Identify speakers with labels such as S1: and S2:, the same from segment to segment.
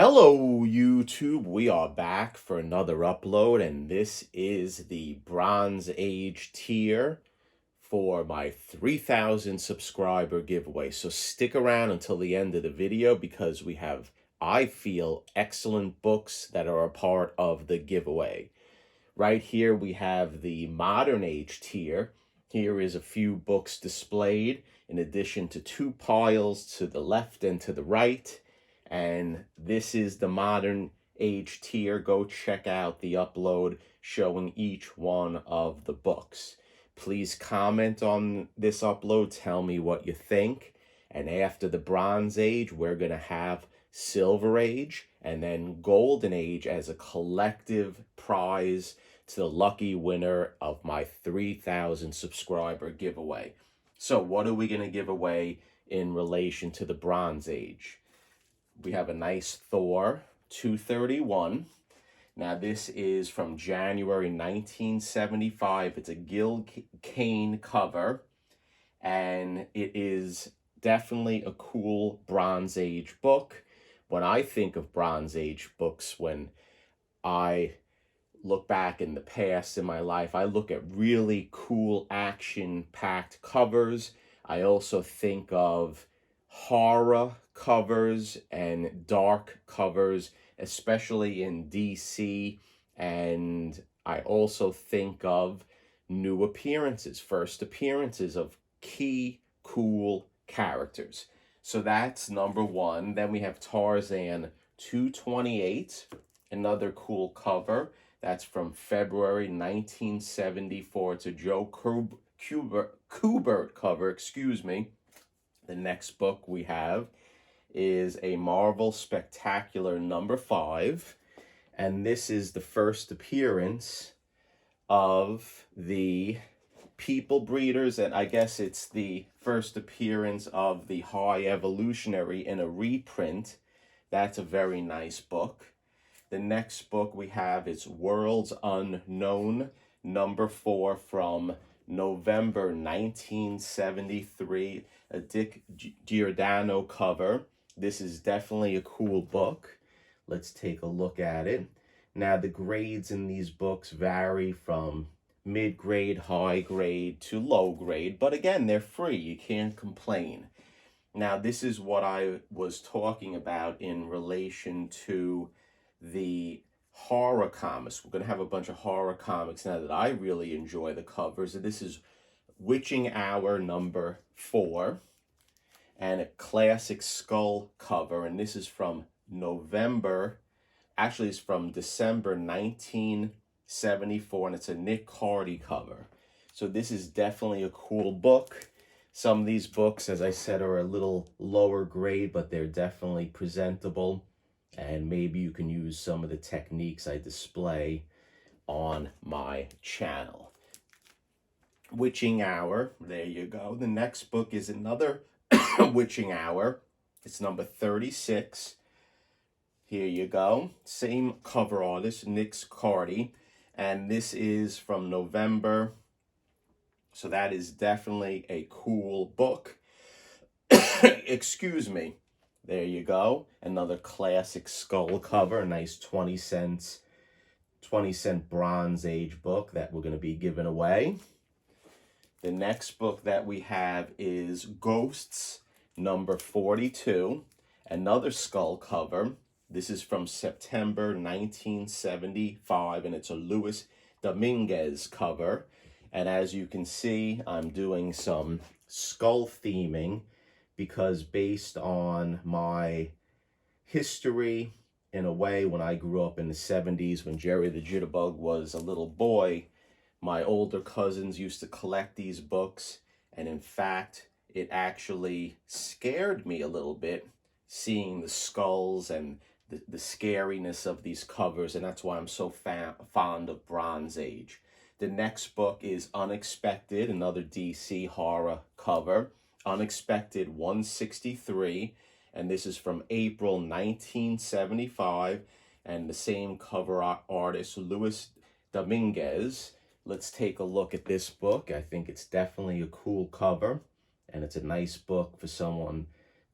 S1: Hello, YouTube. We are back for another upload, and this is the Bronze Age tier for my 3,000 subscriber giveaway. So stick around until the end of the video because we have, I feel, excellent books that are a part of the giveaway. Right here, we have the Modern Age tier. Here is a few books displayed, in addition to two piles to the left and to the right. And this is the Modern Age tier. Go check out the upload showing each one of the books. Please comment on this upload. Tell me what you think. And after the Bronze Age, we're going to have Silver Age and then Golden Age as a collective prize to the lucky winner of my 3,000 subscriber giveaway. So what are we going to give away in relation to the Bronze Age? We have a nice Thor 231. Now this is from January 1975. It's a Gil Kane cover, and it is definitely a cool Bronze Age book. When I think of Bronze Age books, when I look back in the past in my life, I look at really cool action-packed covers. I also think of horror covers and dark covers, especially in DC. And I also think of new appearances, first appearances of key cool characters. So that's number one. Then we have Tarzan 228, another cool cover. That's from February 1974. It's a Joe Kubert cover, excuse me. The next book we have is a Marvel Spectacular number 5. And this is the first appearance of the People Breeders. And I guess it's the first appearance of the High Evolutionary in a reprint. That's a very nice book. The next book we have is Worlds Unknown, number 4 from November 1973, a Dick Giordano cover. This is definitely a cool book. Let's take a look at it. Now, the grades in these books vary from mid-grade, high grade to low grade, but again, they're free. You can't complain. Now, this is what I was talking about in relation to the horror comics. We're going to have a bunch of horror comics now that I really enjoy the covers. This is Witching Hour number 4 and a classic skull cover. And this is from it's from December 1974, and it's a Nick Cardy cover. So this is definitely a cool book. Some of these books, as I said, are a little lower grade, but they're definitely presentable. And maybe you can use some of the techniques I display on my channel. Witching Hour, there you go. The next book is another Witching Hour. It's number 36. Here you go. Same cover artist, Nick Cardy. And this is from November. So that is definitely a cool book. Excuse me. There you go. Another classic skull cover. A nice 20-cent Bronze Age book that we're going to be giving away. The next book that we have is Ghosts, number 42. Another skull cover. This is from September 1975, and it's a Luis Dominguez cover. And as you can see, I'm doing some skull theming because based on my history, in a way, when I grew up in the 70s, when Jerry the Jitterbug was a little boy, my older cousins used to collect these books. And in fact, it actually scared me a little bit seeing the skulls and the scariness of these covers. And that's why I'm so fond of Bronze Age. The next book is Unexpected, another DC horror cover. Unexpected 163, and this is from April 1975, and the same cover artist, Luis Dominguez. Let's take a look at this book. I think it's definitely a cool cover, and it's a nice book for someone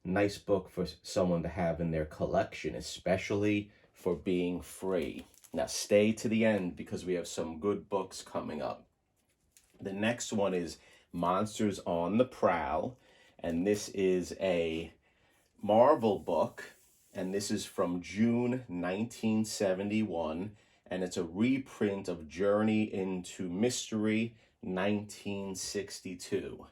S1: Nice book for someone to have in their collection, especially for being free. Now stay to the end because we have some good books coming up. The next one is Monsters on the Prowl, and this is a Marvel book, and this is from June 1971, and it's a reprint of Journey into Mystery 1962.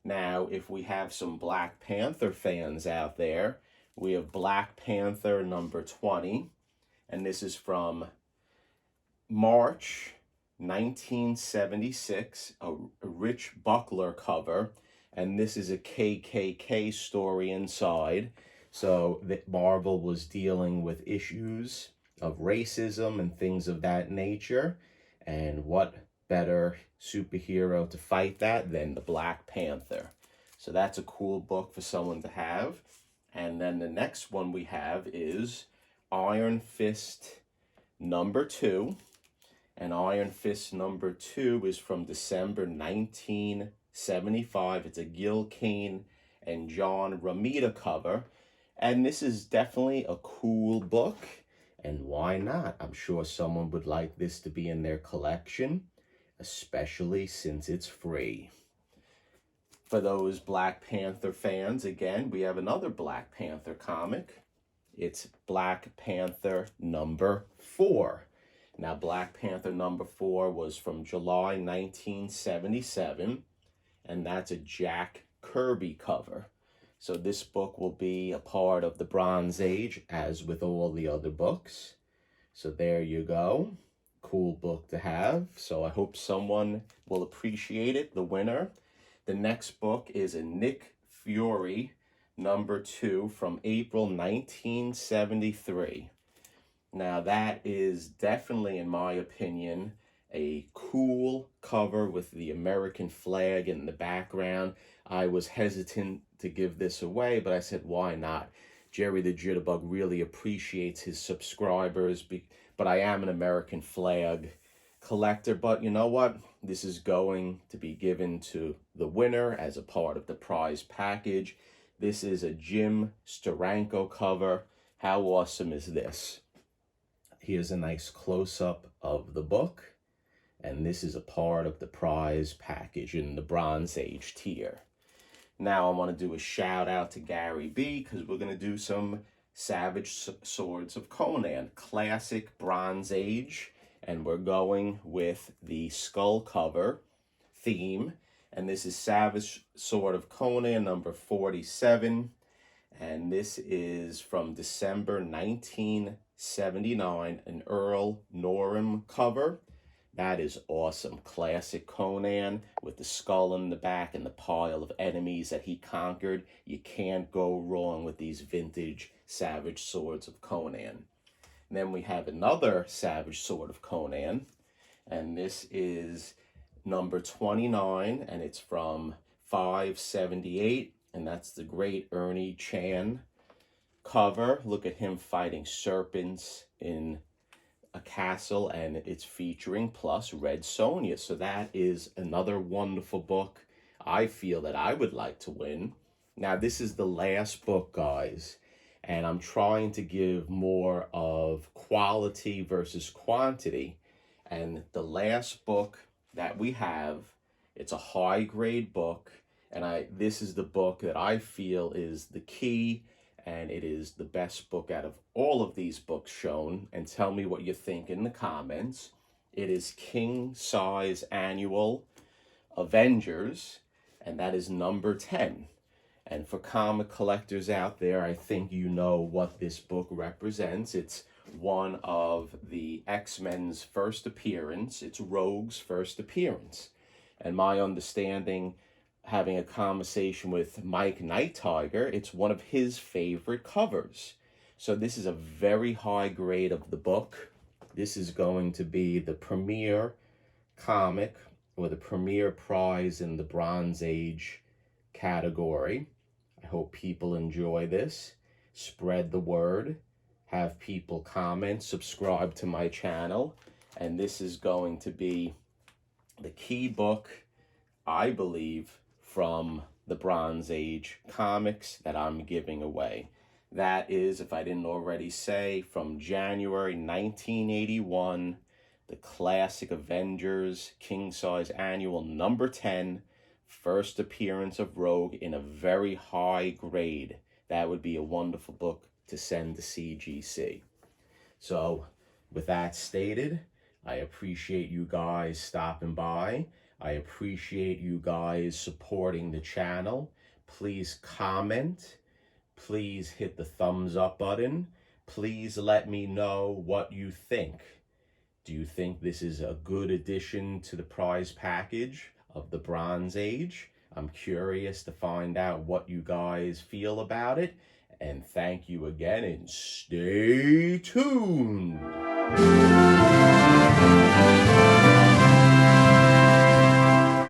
S1: Now, if we have some Black Panther fans out there, we have Black Panther number 20, and this is from March 1976, a Rich Buckler cover, and this is a KKK story inside. So that Marvel was dealing with issues of racism and things of that nature, and what better superhero to fight that than the Black Panther. So that's a cool book for someone to have. And then the next one we have is Iron Fist number 2. And Iron Fist number 2 is from December 1975. It's a Gil Kane and John Romita cover. And this is definitely a cool book. And why not? I'm sure someone would like this to be in their collection, especially since it's free. For those Black Panther fans, again, we have another Black Panther comic. It's Black Panther number 4. Now, Black Panther number 4 was from July 1977, and that's a Jack Kirby cover. So this book will be a part of the Bronze Age, as with all the other books. So there you go. Cool book to have. So I hope someone will appreciate it, the winner. The next book is a Nick Fury number 2 from April 1973. Now that is definitely, in my opinion, a cool cover with the American flag in the background. I was hesitant to give this away, but I said, why not? Jerry the Jitterbug really appreciates his subscribers, but I am an American flag collector. But you know what? This is going to be given to the winner as a part of the prize package. This is a Jim Steranko cover. How awesome is this? Here's a nice close-up of the book, and this is a part of the prize package in the Bronze Age tier. Now I want to do a shout out to Gary B, because we're going to do some Savage Swords of Conan, classic Bronze Age, and we're going with the skull cover theme, and this is Savage Sword of Conan number 47, and this is from December 1979, an Earl Norham cover. That is awesome. Classic Conan with the skull in the back and the pile of enemies that he conquered. You can't go wrong with these vintage Savage Swords of Conan. And then we have another Savage Sword of Conan, and this is number 29, and it's from 578, and that's the great Ernie Chan cover. Look at him fighting serpents in a castle, and it's featuring plus Red Sonja. So that is another wonderful book I feel that I would like to win. Now, this is the last book, guys, and I'm trying to give more of quality versus quantity. And the last book that we have, it's a high-grade book, and this is the book that I feel is the key, and it is the best book out of all of these books shown. And tell me what you think in the comments. It is King Size Annual Avengers, and that is number 10. And for comic collectors out there, I think you know what this book represents. It's one of the X-Men's first appearance. It's Rogue's first appearance. And my understanding, having a conversation with Mike Night Tiger, it's one of his favorite covers. So this is a very high grade of the book. This is going to be the premier comic, or the premier prize in the Bronze Age category. I hope people enjoy this. Spread the word. Have people comment, subscribe to my channel. And this is going to be the key book, I believe, from the Bronze Age comics that I'm giving away. That is, if I didn't already say, from January 1981, the classic Avengers King Size Annual number 10, first appearance of Rogue in a very high grade. That would be a wonderful book to send to CGC. So, with that stated, I appreciate you guys stopping by. I appreciate you guys supporting the channel. Please comment. Please hit the thumbs up button. Please let me know what you think. Do you think this is a good addition to the prize package of the Bronze Age? I'm curious to find out what you guys feel about it. And thank you again, and stay tuned.